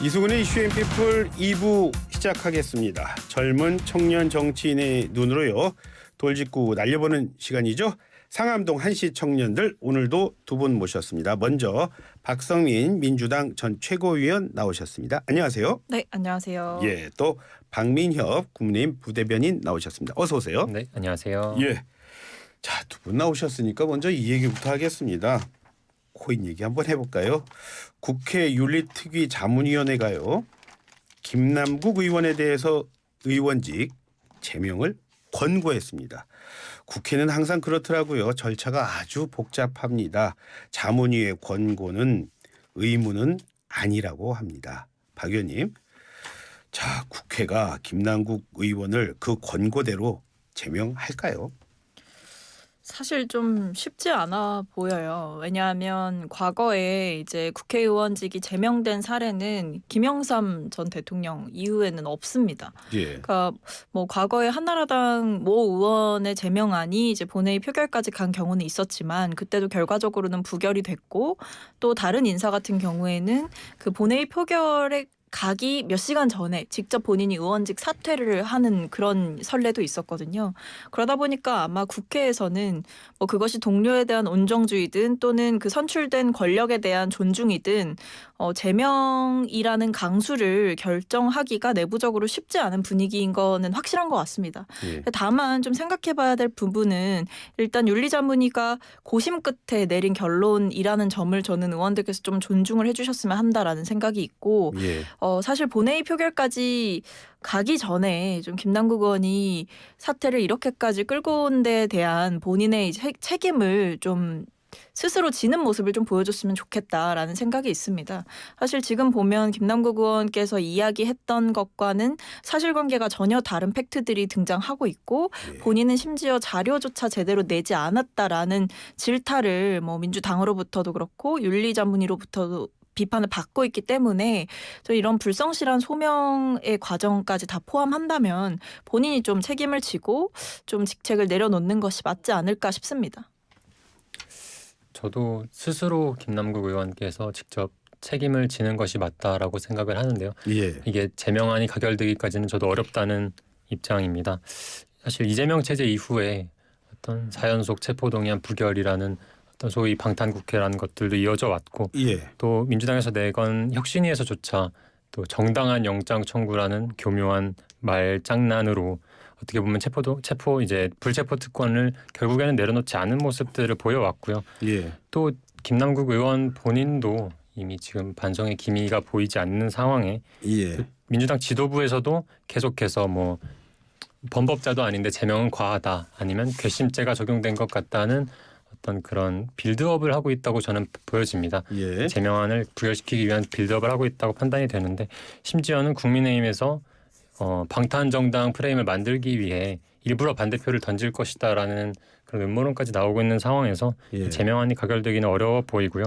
이수근의 이슈앤피플 2부 시작하겠습니다. 젊은 청년 정치인의 눈으로요. 돌직구 날려보는 시간이죠. 상암동 한시 청년들 오늘도 두 분 모셨습니다. 먼저 박성민 민주당 전 최고위원 나오셨습니다. 안녕하세요. 네, 안녕하세요. 예, 또 박민협 국민의힘 부대변인 나오셨습니다. 어서 오세요. 네, 안녕하세요. 예, 자, 두 분 나오셨으니까 먼저 이 얘기부터 하겠습니다. 코인 얘기 한번 해볼까요? 국회 윤리특위 자문위원회가요. 김남국 의원에 대해서 의원직 제명을 권고했습니다. 국회는 항상 그렇더라고요. 절차가 아주 복잡합니다. 자문위의 권고는 의무는 아니라고 합니다. 박 의원님, 자, 국회가 김남국 의원을 그 권고대로 제명할까요? 사실 좀 쉽지 않아 보여요. 왜냐하면 과거에 이제 국회의원직이 제명된 사례는 김영삼 전 대통령 이후에는 없습니다. 예. 그러니까 뭐 과거에 한나라당 모 의원의 제명안이 이제 본회의 표결까지 간 경우는 있었지만 그때도 결과적으로는 부결이 됐고 또 다른 인사 같은 경우에는 그 본회의 표결에 가기 몇 시간 전에 직접 본인이 의원직 사퇴를 하는 그런 선례도 있었거든요. 그러다 보니까 아마 국회에서는 뭐 그것이 동료에 대한 온정주의든 또는 그 선출된 권력에 대한 존중이든 제명이라는 강수를 결정하기가 내부적으로 쉽지 않은 분위기인 거는 확실한 것 같습니다. 예. 다만 좀 생각해봐야 될 부분은 일단 윤리자문위가 고심 끝에 내린 결론이라는 점을 저는 의원들께서 좀 존중을 해주셨으면 한다라는 생각이 있고 예. 사실 본회의 표결까지 가기 전에 좀 김남국 의원이 사태를 이렇게까지 끌고 온 데에 대한 본인의 책임을 좀 스스로 지는 모습을 좀 보여줬으면 좋겠다라는 생각이 있습니다. 사실 지금 보면 김남국 의원께서 이야기했던 것과는 사실관계가 전혀 다른 팩트들이 등장하고 있고 본인은 심지어 자료조차 제대로 내지 않았다라는 질타를 뭐 민주당으로부터도 그렇고 윤리자문위로부터도 비판을 받고 있기 때문에 또 이런 불성실한 소명의 과정까지 다 포함한다면 본인이 좀 책임을 지고 좀 직책을 내려놓는 것이 맞지 않을까 싶습니다. 저도 스스로 김남국 의원께서 직접 책임을 지는 것이 맞다라고 생각을 하는데요. 예. 이게 제명안이 가결되기까지는 저도 어렵다는 입장입니다. 사실 이재명 체제 이후에 어떤 4연속 체포동의안 부결이라는 어떤 소위 방탄국회라는 것들도 이어져 왔고 예. 또 민주당에서 내건 혁신위에서조차 또 정당한 영장 청구라는 교묘한 말장난으로 어떻게 보면 체포 이제 불체포 특권을 결국에는 내려놓지 않은 모습들을 보여왔고요. 예. 또 김남국 의원 본인도 이미 지금 반성의 기미가 보이지 않는 상황에 예. 민주당 지도부에서도 계속해서 뭐 범법자도 아닌데 제명은 과하다 아니면 괘씸죄가 적용된 것 같다는 어떤 그런 빌드업을 하고 있다고 저는 보여집니다. 예. 제명안을 부결시키기 위한 빌드업을 하고 있다고 판단이 되는데 심지어는 국민의힘에서 방탄정당 프레임을 만들기 위해 일부러 반대표를 던질 것이다라는 그런 음모론까지 나오고 있는 상황에서 예. 제명안이 가결되기는 어려워 보이고요.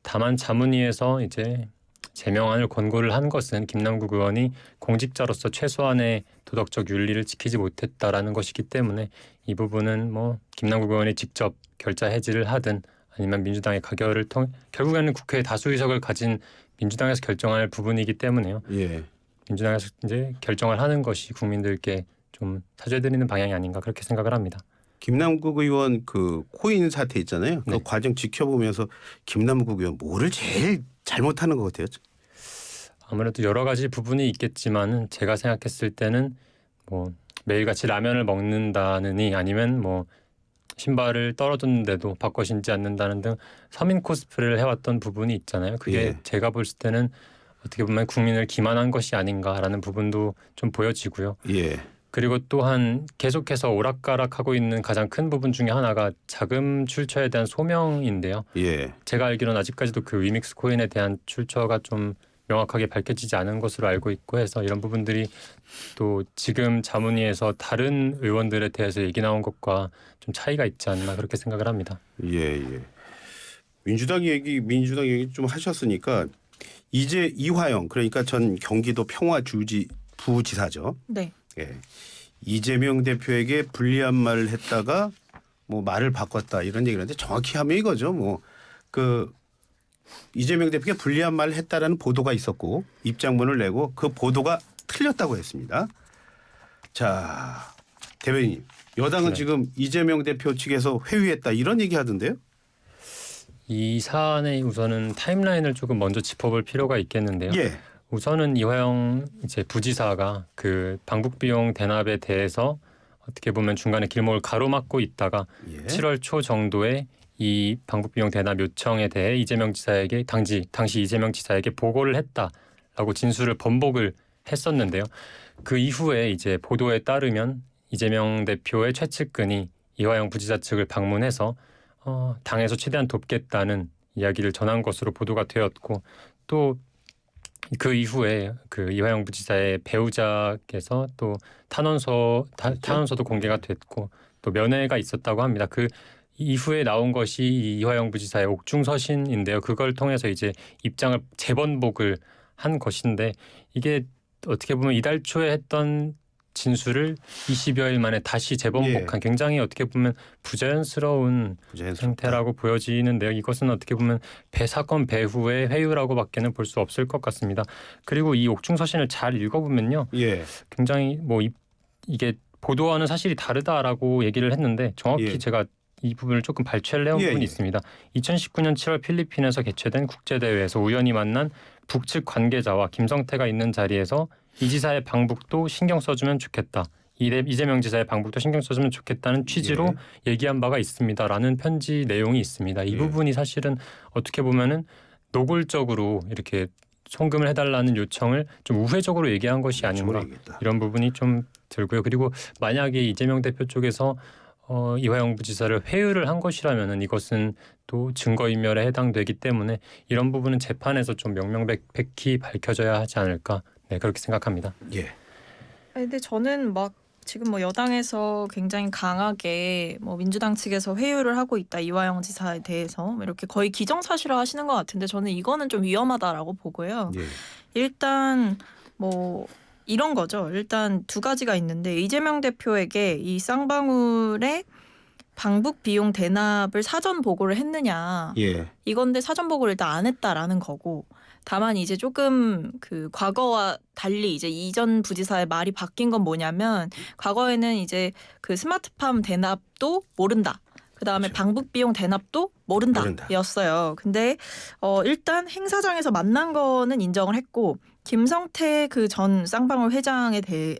다만 자문위에서 이제 제명안을 권고를 한 것은 김남국 의원이 공직자로서 최소한의 도덕적 윤리를 지키지 못했다라는 것이기 때문에 이 부분은 뭐 김남국 의원이 직접 결자 해지를 하든 아니면 민주당의 가결을 통해 결국에는 국회의 다수 의석을 가진 민주당에서 결정할 부분이기 때문에요. 예. 민주당에서 이제 결정을 하는 것이 국민들께 좀 사죄드리는 방향이 아닌가 그렇게 생각을 합니다. 김남국 의원 그 코인 사태 있잖아요. 그 네. 과정 지켜보면서 김남국 의원 뭐를 제일 잘못하는 것 같아요? 아무래도 여러 가지 부분이 있겠지만은 제가 생각했을 때는 뭐 매일같이 라면을 먹는다느니 아니면 뭐 신발을 떨어졌는데도 바꿔 신지 않는다는 등 서민 코스프레를 해왔던 부분이 있잖아요. 그게 예. 제가 볼 때는 어떻게 보면 국민을 기만한 것이 아닌가라는 부분도 좀 보여지고요. 예. 그리고 또한 계속해서 오락가락하고 있는 가장 큰 부분 중에 하나가 자금 출처에 대한 소명인데요. 예. 제가 알기로는 아직까지도 그 위믹스 코인에 대한 출처가 좀 명확하게 밝혀지지 않은 것으로 알고 있고 해서 이런 부분들이 또 지금 자문위에서 다른 의원들에 대해서 얘기 나온 것과 좀 차이가 있지 않나 그렇게 생각을 합니다. 예. 예. 민주당 얘기 좀 하셨으니까 이제 이화영 그러니까 전 경기도 부지사죠. 네. 예. 이재명 대표에게 불리한 말을 했다가 뭐 말을 바꿨다 이런 얘기를 하는데 정확히 하면 이거죠. 뭐 그 이재명 대표가 불리한 말을 했다라는 보도가 있었고 입장문을 내고 그 보도가 틀렸다고 했습니다. 자, 대변인, 여당은 네. 지금 이재명 대표 측에서 회유했다 이런 얘기 하던데요? 이 사안의 우선은 타임라인을 조금 먼저 짚어볼 필요가 있겠는데요. 예. 우선은 이화영 이제 부지사가 그 방북 비용 대납에 대해서 어떻게 보면 중간에 길목을 가로막고 있다가 예. 7월 초 정도에 이 방북 비용 대납 요청에 대해 이재명 지사에게 당시 이재명 지사에게 보고를 했다라고 진술을 번복을 했었는데요. 그 이후에 이제 보도에 따르면 이재명 대표의 최측근이 이화영 부지사 측을 방문해서 당에서 최대한 돕겠다는 이야기를 전한 것으로 보도가 되었고 또 그 이후에 그 이화영 부지사의 배우자께서 또 탄원서도 공개가 됐고 또 면회가 있었다고 합니다. 그 이후에 나온 것이 이 이화영 부지사의 옥중서신인데요. 그걸 통해서 이제 입장을 재번복을 한 것인데 이게 어떻게 보면 이달 초에 했던 진술을 20여일 만에 다시 재번복한 굉장히 어떻게 보면 부자연스러운 상태라고 보여지는데요. 이것은 어떻게 보면 사건 배후의 회유라고밖에는 볼 수 없을 것 같습니다. 그리고 이 옥중서신을 잘 읽어보면요. 예. 굉장히 이게 보도와는 사실이 다르다라고 얘기를 했는데 정확히 예. 제가 이 부분을 조금 발췌를 해온 부분이 있습니다. 2019년 7월 필리핀에서 개최된 국제대회에서 우연히 만난 북측 관계자와 김성태가 있는 자리에서 이 지사의 방북도 신경 써주면 좋겠다. 이재명 지사의 방북도 신경 써주면 좋겠다는 취지로 얘기한 바가 있습니다라는 편지 내용이 있습니다. 이 부분이 사실은 어떻게 보면은 노골적으로 이렇게 송금을 해달라는 요청을 좀 우회적으로 얘기한 것이 아닌가 이런 부분이 좀 들고요. 그리고 만약에 이재명 대표 쪽에서 이화영 부지사를 회유를 한 것이라면은 이것은 또 증거인멸에 해당되기 때문에 이런 부분은 재판에서 좀 명명백백히 밝혀져야 하지 않을까. 네, 그렇게 생각합니다. 예. 근데 저는 막 지금 뭐 여당에서 굉장히 강하게 뭐 민주당 측에서 회유를 하고 있다 이화영 지사에 대해서 이렇게 거의 기정사실화 하시는 것 같은데 저는 이거는 좀 위험하다라고 보고요. 예. 일단 뭐 이런 거죠. 일단 두 가지가 있는데 이재명 대표에게 이 쌍방울의 방북 비용 대납을 사전 보고를 했느냐. 예. 이건데 사전 보고를 일단 안 했다라는 거고. 다만 이제 조금 그 과거와 달리 이제 이전 부지사의 말이 바뀐 건 뭐냐면 과거에는 이제 그 스마트팜 대납도 모른다. 그다음에 그렇죠. 방북 비용 대납도 모른다였어요. 근데 일단 행사장에서 만난 거는 인정을 했고 김성태 그 전 쌍방울 회장에게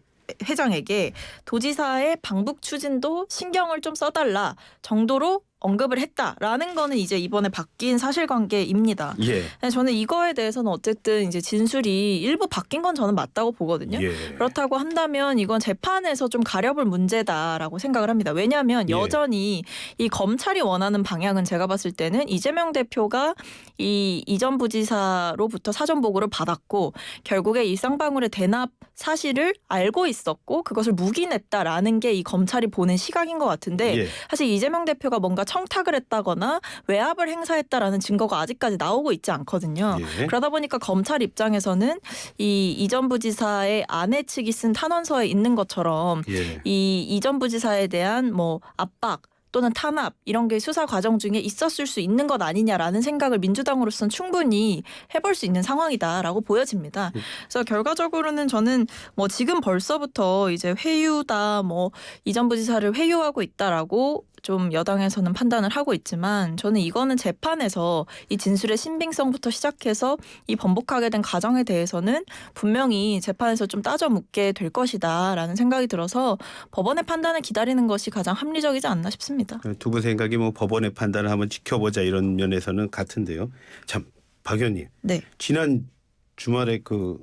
도지사의 방북 추진도 신경을 좀 써달라 정도로 언급을 했다라는 거는 이제 이번에 바뀐 사실관계입니다. 예. 저는 이거에 대해서는 어쨌든 이제 진술이 일부 바뀐 건 저는 맞다고 보거든요. 예. 그렇다고 한다면 이건 재판에서 좀 가려볼 문제다라고 생각을 합니다. 왜냐하면 여전히 이 검찰이 원하는 방향은 제가 봤을 때는 이재명 대표가 이 이전 부지사로부터 사전 보고를 받았고 결국에 이 쌍방울의 대납 사실을 알고 있었고 그것을 묵인했다라는 게 이 검찰이 보는 시각인 것 같은데 사실 이재명 대표가 뭔가 청탁을 했다거나 외압을 행사했다라는 증거가 아직까지 나오고 있지 않거든요. 그러다 보니까 검찰 입장에서는 이 이전 부지사의 아내 측이 쓴 탄원서에 있는 것처럼 이 이전 부지사에 대한 뭐 압박 또는 탄압 이런 게 수사 과정 중에 있었을 수 있는 것 아니냐라는 생각을 민주당으로서는 충분히 해볼 수 있는 상황이다라고 보여집니다. 그래서 결과적으로는 저는 뭐 지금 벌써부터 이제 회유다 뭐 이전 부지사를 회유하고 있다라고 좀 여당에서는 판단을 하고 있지만 저는 이거는 재판에서 이 진술의 신빙성부터 시작해서 이 번복하게 된 과정에 대해서는 분명히 재판에서 좀 따져 묻게 될 것이다라는 생각이 들어서 법원의 판단을 기다리는 것이 가장 합리적이지 않나 싶습니다. 두 분 생각이 뭐 법원의 판단을 한번 지켜보자 이런 면에서는 같은데요. 참 박 의원님. 네. 지난 주말에 그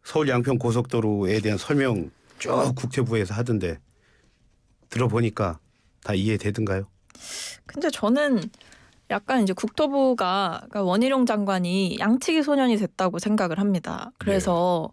서울 양평 고속도로에 대한 설명 쭉 국토부에서 하던데 들어보니까 다 이해되던가요? 근데 저는 약간 이제 국토부가 그러니까 원희룡 장관이 양치기 소년이 됐다고 생각을 합니다. 그래서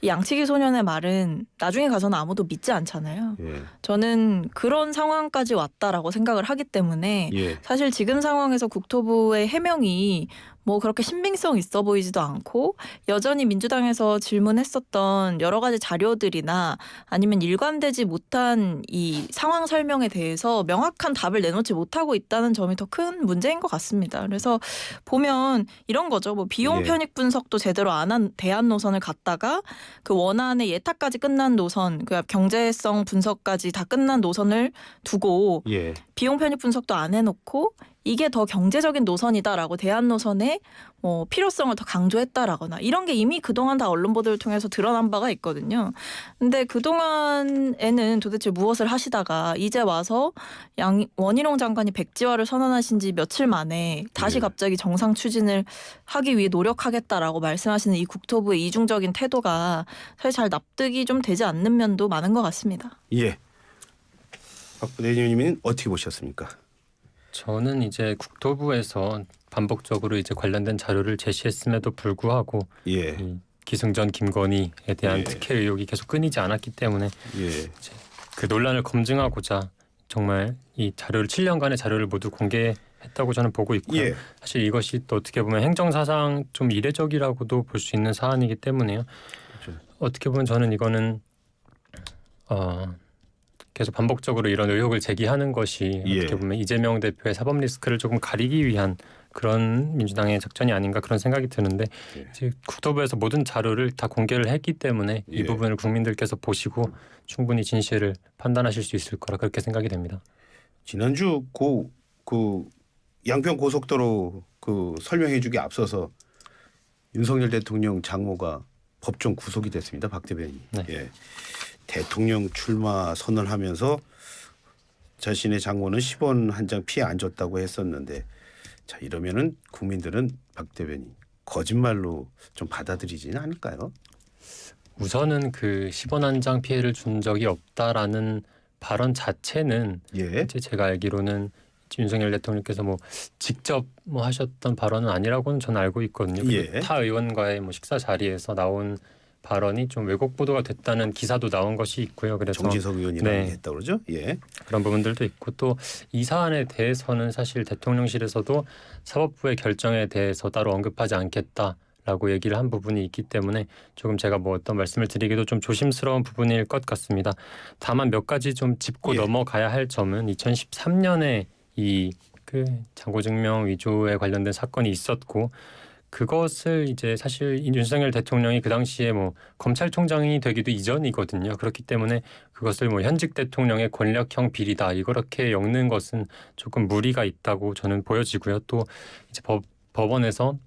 이 양치기 소년의 말은 나중에 가서는 아무도 믿지 않잖아요. 저는 그런 상황까지 왔다라고 생각을 하기 때문에 사실 지금 상황에서 국토부의 해명이 뭐 그렇게 신빙성 있어 보이지도 않고 여전히 민주당에서 질문했었던 여러 가지 자료들이나 아니면 일관되지 못한 이 상황 설명에 대해서 명확한 답을 내놓지 못하고 있다는 점이 더 큰 문제인 것 같습니다. 그래서 보면 이런 거죠. 뭐 비용 예. 편익 분석도 제대로 안 한 대안 노선을 갔다가 그 원안의 예타까지 끝난 노선, 그 경제성 분석까지 다 끝난 노선을 두고 예. 비용 편익 분석도 안 해놓고 이게 더 경제적인 노선이다라고 대안 노선의 필요성을 더 강조했다라거나 이런 게 이미 그동안 다 언론 보도를 통해서 드러난 바가 있거든요. 근데 그동안에는 도대체 무엇을 하시다가 이제 와서 원희룡 장관이 백지화를 선언하신 지 며칠 만에 다시 네. 갑자기 정상 추진을 하기 위해 노력하겠다라고 말씀하시는 이 국토부의 이중적인 태도가 사실 잘 납득이 좀 되지 않는 면도 많은 것 같습니다. 예. 박 부대변인님은 어떻게 보셨습니까? 저는 이제 국토부에서 반복적으로 이제 관련된 자료를 제시했음에도 불구하고 예. 이 기승전 김건희에 대한 예. 특혜 의혹이 계속 끊이지 않았기 때문에 예. 그 논란을 검증하고자 정말 이 자료를 7년간의 자료를 모두 공개했다고 저는 보고 있고요. 예. 사실 이것이 또 어떻게 보면 행정사상 좀 이례적이라고도 볼 수 있는 사안이기 때문에요. 그렇죠. 어떻게 보면 저는 이거는 계속 반복적으로 이런 의혹을 제기하는 것이 예. 어떻게 보면 이재명 대표의 사법 리스크를 조금 가리기 위한 그런 민주당의 작전이 아닌가 그런 생각이 드는데 예. 이제 국토부에서 모든 자료를 다 공개를 했기 때문에 예. 이 부분을 국민들께서 보시고 충분히 진실을 판단하실 수 있을 거라 그렇게 생각이 됩니다. 지난주 그 양평 고속도로 그 설명해주기 앞서서 윤석열 대통령 장모가 법정 구속이 됐습니다. 박 대변인. 네. 예. 대통령 출마 선언하면서 자신의 장모는 10원 한 장 피해 안 줬다고 했었는데 자 이러면은 국민들은 박 대변인 거짓말로 좀 받아들이지는 않을까요? 우선은 그 10원 한 장 피해를 준 적이 없다라는 발언 자체는 예. 이제 제가 알기로는 윤석열 대통령께서 뭐 직접 뭐 하셨던 발언은 아니라고는 저는 알고 있거든요. 그리고 예. 타 의원과의 뭐 식사 자리에서 나온 발언이 좀 왜곡 보도가 됐다는 기사도 나온 것이 있고요. 그래서 정진석 의원이랑 네. 했다 그러죠? 예. 그런 부분들도 있고 또 이 사안에 대해서는 사실 대통령실에서도 사법부의 결정에 대해서 따로 언급하지 않겠다라고 얘기를 한 부분이 있기 때문에 조금 제가 뭐 어떤 말씀을 드리기도 좀 조심스러운 부분일 것 같습니다. 다만 몇 가지 좀 짚고 예. 넘어가야 할 점은 2013년에 이 그 잔고증명 위조에 관련된 사건이 있었고 그것을 이제 사실 윤석열 대통령이 그 당시에 뭐 검찰총장이 되기도 이전이거든요. 그렇기 때문에 그것을 뭐 현직 대통령의 권력형 비리다 이렇게 엮는 것은 조금 무리가 있다고 저는 보여지고요. 또 이제 법원에서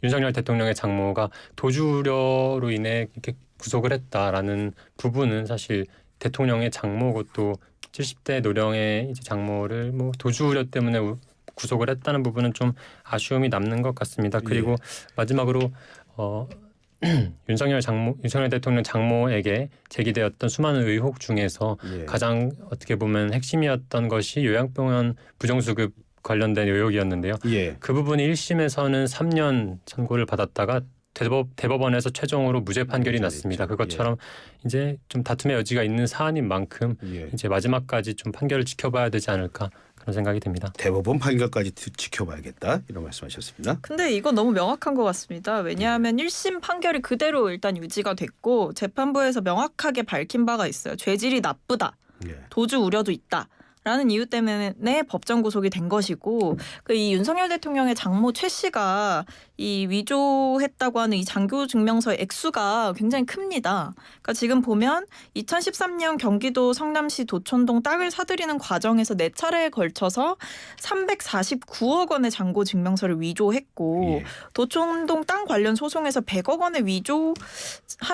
윤석열 대통령의 장모가 도주 우려로 인해 이렇게 구속을 했다라는 부분은 사실 대통령의 장모고 또 70대 노령의 이제 장모를 뭐 도주 우려 때문에 구속을 했다는 부분은 좀 아쉬움이 남는 것 같습니다. 그리고 예. 마지막으로 윤석열 대통령 장모에게 제기되었던 수많은 의혹 중에서 예. 가장 어떻게 보면 핵심이었던 것이 요양병원 부정수급 관련된 의혹이었는데요. 예. 그 부분이 1심에서는 3년 선고를 받았다가 대법원에서 최종으로 무죄 판결이 났습니다. 그것처럼 이제 좀 다툼의 여지가 있는 사안인 만큼 예. 이제 마지막까지 좀 판결을 지켜봐야 되지 않을까 그런 생각이 듭니다. 대법원 판결까지 지켜봐야겠다 이런 말씀하셨습니다. 근데 이건 너무 명확한 것 같습니다. 왜냐하면 1심 판결이 그대로 일단 유지가 됐고 재판부에서 명확하게 밝힌 바가 있어요. 죄질이 나쁘다. 예. 도주 우려도 있다. 라는 이유 때문에 법정 구속이 된 것이고 이 윤석열 대통령의 장모 최 씨가 이 위조했다고 하는 이 장교 증명서의 액수가 굉장히 큽니다. 그러니까 지금 보면 2013년 경기도 성남시 도촌동 땅을 사들이는 과정에서 4차례에 걸쳐서 349억 원의 장고 증명서를 위조했고 예. 도촌동 땅 관련 소송에서 100억 원의 위조한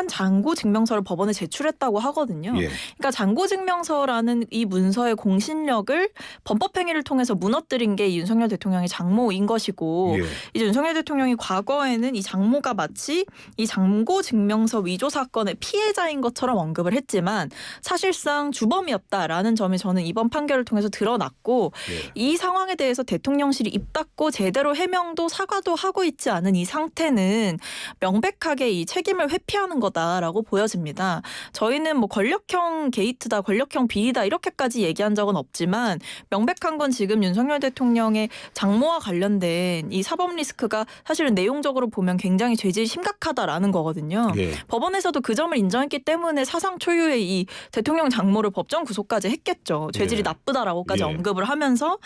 장고 증명서를 법원에 제출했다고 하거든요. 예. 그러니까 장고 증명서라는 이 문서의 공신력을 범법행위를 통해서 무너뜨린 게 윤석열 대통령의 장모인 것이고 예. 이제 윤석열 대통령이 과거에는 이 장모가 마치 이 장고 증명서 위조 사건의 피해자인 것처럼 언급을 했지만 사실상 주범이었다라는 점이 저는 이번 판결을 통해서 드러났고 예. 이 상황에 대해서 대통령실이 입 닫고 제대로 해명도 사과도 하고 있지 않은 이 상태는 명백하게 이 책임을 회피하는 거다라고 보여집니다. 저희는 뭐 권력형 게이트다, 권력형 비리다 이렇게까지 얘기한 적은 없지만 명백한 건 지금 윤석열 대통령의 장모와 관련된 이 사법 리스크가 사실은 내용적으로 보면 굉장히 죄질이 심각하다라는 거거든요. 예. 법원에서도 그 점을 인정했기 때문에 사상 초유의 이 대통령 장모를 법정 구속까지 했겠죠. 죄질이 예. 나쁘다라고까지 예. 언급을 하면서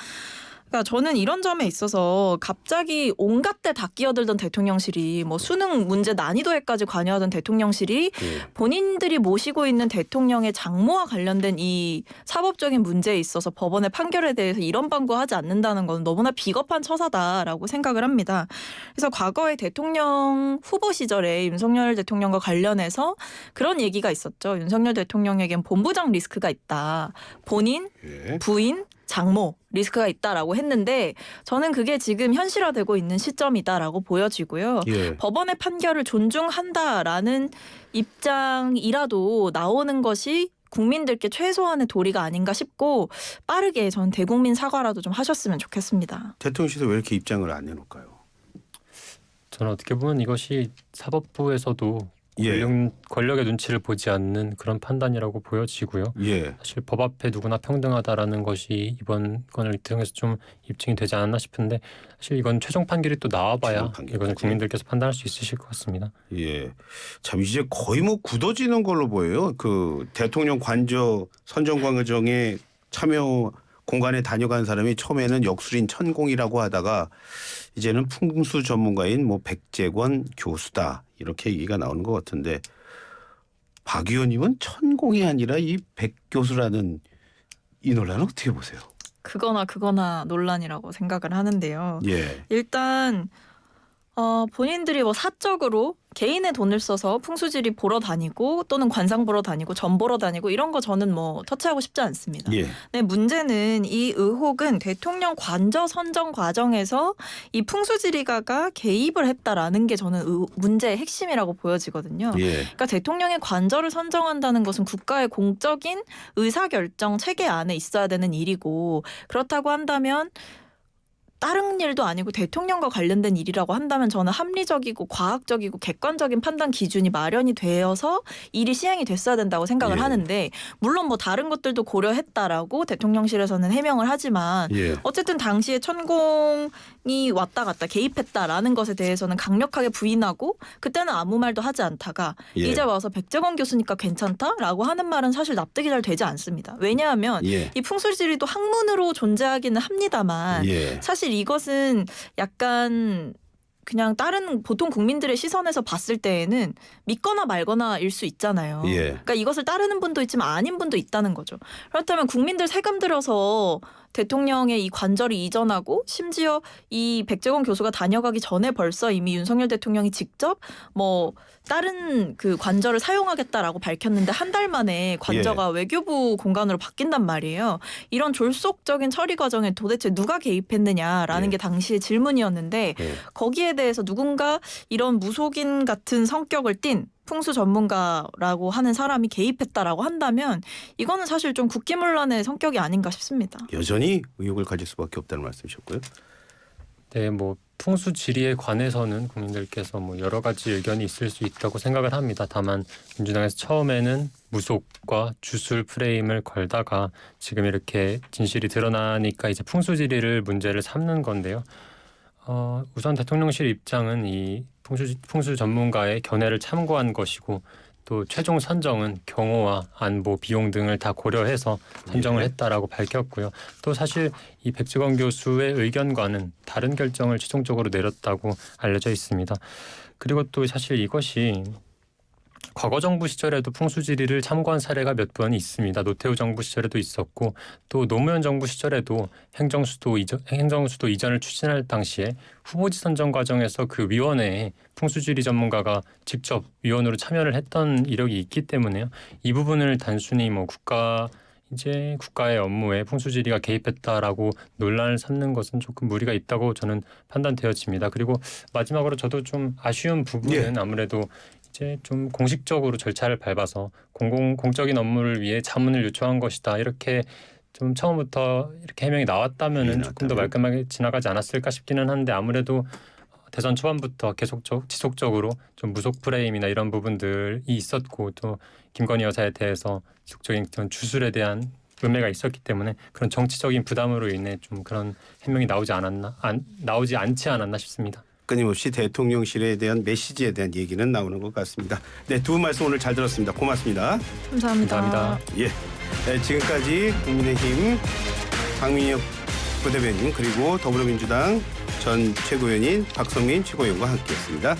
그러니까 저는 이런 점에 있어서 갑자기 온갖 데 다 끼어들던 대통령실이 뭐 수능 문제 난이도에까지 관여하던 대통령실이 예. 본인들이 모시고 있는 대통령의 장모와 관련된 이 사법적인 문제에 있어서 법원의 판결에 대해서 이런 방구하지 않는다는 건 너무나 비겁한 처사다라고 생각을 합니다. 그래서 과거에 대통령 후보 시절에 윤석열 대통령과 관련해서 그런 얘기가 있었죠. 윤석열 대통령에겐 본부장 리스크가 있다. 본인, 예. 부인, 장모 리스크가 있다라고 했는데 저는 그게 지금 현실화되고 있는 시점이다라고 보여지고요. 예. 법원의 판결을 존중한다라는 입장이라도 나오는 것이 국민들께 최소한의 도리가 아닌가 싶고 빠르게 전 대국민 사과라도 좀 하셨으면 좋겠습니다. 대통령실에서 왜 이렇게 입장을 안 내놓을까요? 저는 어떻게 보면 이것이 사법부에서도 예. 권력의 눈치를 보지 않는 그런 판단이라고 보여지고요. 예. 사실 법 앞에 누구나 평등하다라는 것이 이번 건을 통해서 좀 입증이 되지 않았나 싶은데 사실 이건 최종 판결이 또 나와봐야 최종 판결까지. 이건 국민들께서 판단할 수 있으실 것 같습니다. 예. 참 이제 거의 뭐 굳어지는 걸로 보여요. 그 대통령 관저 선정 과정에 참여 공간에 다녀간 사람이 처음에는 역술인 천공이라고 하다가 이제는 풍수 전문가인 뭐 백재권 교수다 이렇게 얘기가 나오는 것 같은데 박 의원님은 천공이 아니라 이 백교수라는 이 논란은 어떻게 보세요? 그거나 논란이라고 생각을 하는데요. 예. 일단 본인들이 뭐 사적으로 개인의 돈을 써서 풍수지리 보러 다니고 또는 관상 보러 다니고 점 보러 다니고 이런 거 저는 뭐 터치하고 싶지 않습니다. 예. 네, 문제는 이 의혹은 대통령 관저 선정 과정에서 이 풍수지리가가 개입을 했다라는 게 저는 문제의 핵심이라고 보여지거든요. 예. 그러니까 대통령의 관저를 선정한다는 것은 국가의 공적인 의사결정 체계 안에 있어야 되는 일이고 그렇다고 한다면 다른 일도 아니고 대통령과 관련된 일이라고 한다면 저는 합리적이고 과학적이고 객관적인 판단 기준이 마련이 되어서 일이 시행이 됐어야 된다고 생각을 예. 하는데 물론 뭐 다른 것들도 고려했다라고 대통령실에서는 해명을 하지만 예. 어쨌든 당시에 천공이 왔다 갔다 개입했다라는 것에 대해서는 강력하게 부인하고 그때는 아무 말도 하지 않다가 예. 이제 와서 백재권 교수니까 괜찮다라고 하는 말은 사실 납득이 잘 되지 않습니다. 왜냐하면 예. 이 풍수지리도 학문으로 존재하기는 합니다만 예. 사실 이것은 약간 그냥 다른 보통 국민들의 시선에서 봤을 때에는 믿거나 말거나일 수 있잖아요. 예. 그러니까 이것을 따르는 분도 있지만 아닌 분도 있다는 거죠. 그렇다면 국민들 세금 들여서 대통령의 이 관절이 이전하고 심지어 이 백재권 교수가 다녀가기 전에 벌써 이미 윤석열 대통령이 직접 뭐 다른 그 관절을 사용하겠다라고 밝혔는데 한 달 만에 관저가 외교부 공간으로 바뀐단 말이에요. 이런 졸속적인 처리 과정에 도대체 누가 개입했느냐라는 예. 게 당시의 질문이었는데 예. 거기에 대해서 누군가 이런 무속인 같은 성격을 띤 풍수 전문가라고 하는 사람이 개입했다라고 한다면 이거는 사실 좀 국기문란의 성격이 아닌가 싶습니다. 여전히 의혹을 가질 수밖에 없다는 말씀이셨고요. 네, 뭐 풍수 지리에 관해서는 국민들께서 뭐 여러 가지 의견이 있을 수 있다고 생각을 합니다. 다만 민주당에서 처음에는 무속과 주술 프레임을 걸다가 지금 이렇게 진실이 드러나니까 이제 풍수 지리를 문제를 삼는 건데요. 우선 대통령실 입장은 이 풍수 전문가의 견해를 참고한 것이고 또 최종 선정은 경호와 안보, 비용 등을 다 고려해서 선정을 예. 했다라고 밝혔고요. 또 사실 이 백재권 교수의 의견과는 다른 결정을 최종적으로 내렸다고 알려져 있습니다. 그리고 또 사실 이것이 과거 정부 시절에도 풍수지리를 참고한 사례가 몇 번 있습니다. 노태우 정부 시절에도 있었고 또 노무현 정부 시절에도 행정수도 이전을 추진할 당시에 후보지 선정 과정에서 그 위원회에 풍수지리 전문가가 직접 위원으로 참여를 했던 이력이 있기 때문에요. 이 부분을 단순히 뭐 국가의 업무에 풍수지리가 개입했다라고 논란을 삼는 것은 조금 무리가 있다고 저는 판단되어집니다. 그리고 마지막으로 저도 좀 아쉬운 부분은 아무래도 이제 좀 공식적으로 절차를 밟아서 공적인 업무를 위해 자문을 요청한 것이다. 이렇게 좀 처음부터 이렇게 해명이 나왔다면은 조금 더 말끔하게 지나가지 않았을까 싶기는 한데 아무래도 대선 초반부터 지속적으로 좀 무속 프레임이나 이런 부분들이 있었고 또 김건희 여사에 대해서 지속적인 주술에 대한 음해가 있었기 때문에 그런 정치적인 부담으로 인해 좀 그런 해명이 나오지 않지 않았나 싶습니다. 끊임없이 대통령실에 대한 메시지에 대한 얘기는 나오는 것 같습니다. 네, 두 분 말씀 오늘 잘 들었습니다. 고맙습니다. 감사합니다. 감사합니다. 예, 네, 지금까지 국민의힘 강민혁 부대변인 그리고 더불어민주당 전 최고위원인 박성민 최고위원과 함께했습니다.